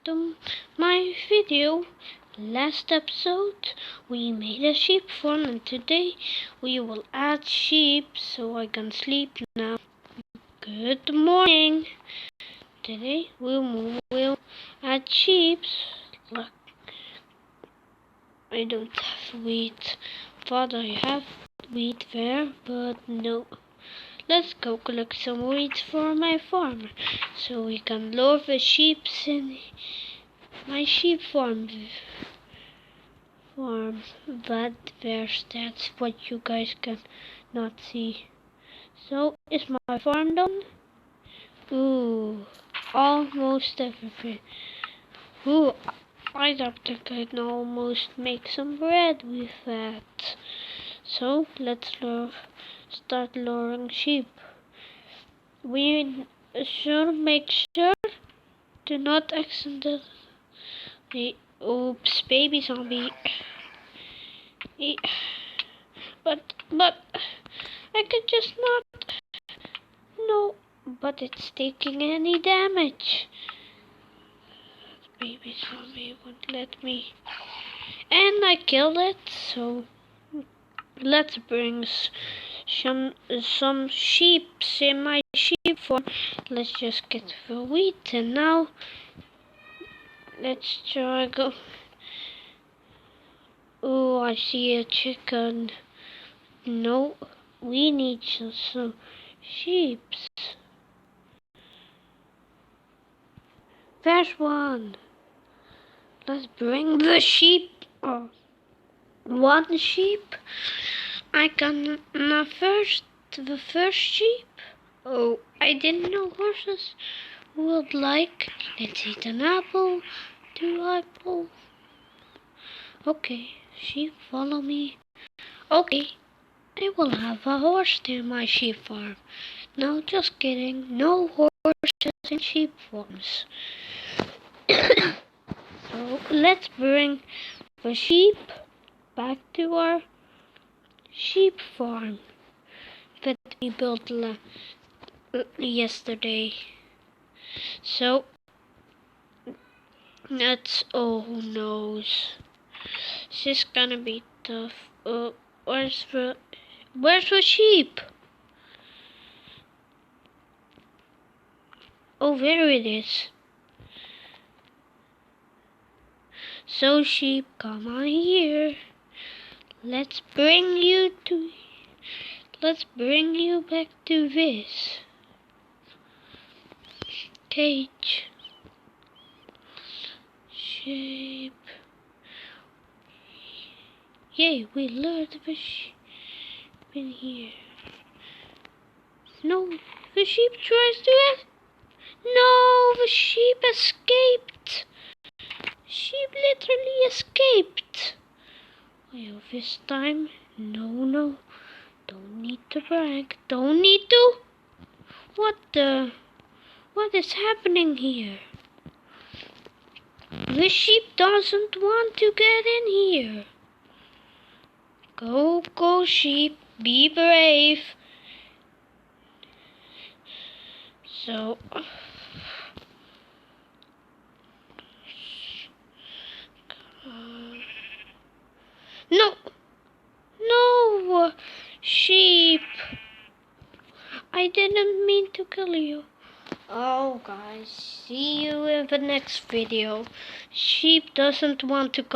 to my video. Last episode we made a sheep farm, and today we will add sheep so I can sleep now. Good morning. Today we'll add sheep. Look, I don't have wheat. Thought I have wheat there, but no. Let's go collect some wheat for my farm so we can lure the sheep in my sheep farm. But that's what you guys can not see. So is my farm done? Ooh, almost everything. Ooh, I think I can almost make some bread with that. So let's start luring sheep. We should make sure to not accidentally. Oops, baby zombie. But I could just not. No, but it's taking any damage. Baby zombie won't let me. And I killed it, so let's bring some sheep in my sheep farm. Let's just get the wheat, and now let's try go. Oh, I see a chicken. No, we need some sheep. There's one. Let's bring the sheep. Oh, one sheep. I can the first sheep. Oh, I didn't know horses would like. Let's eat an apple. 2 apples. Okay, sheep, follow me. Okay, I will have a horse in my sheep farm. No, just kidding. No horses in sheep farms. So let's bring the sheep back to our sheep farm that we built yesterday. So that's, oh no, this is gonna be tough. Where's the sheep? Oh, there it is. So sheep, come on here. Let's bring you back to this cage. Sheep. Yay, we lured the sheep in here. No, the sheep tries to it. No, the sheep escaped. Sheep literally escaped. Well, this time, no, don't need to brag. Don't need to. What is happening here? The sheep doesn't want to get in here. Go, sheep, be brave. So, no, sheep. I didn't mean to kill you. Oh, guys, see you in the next video. Sheep doesn't want to come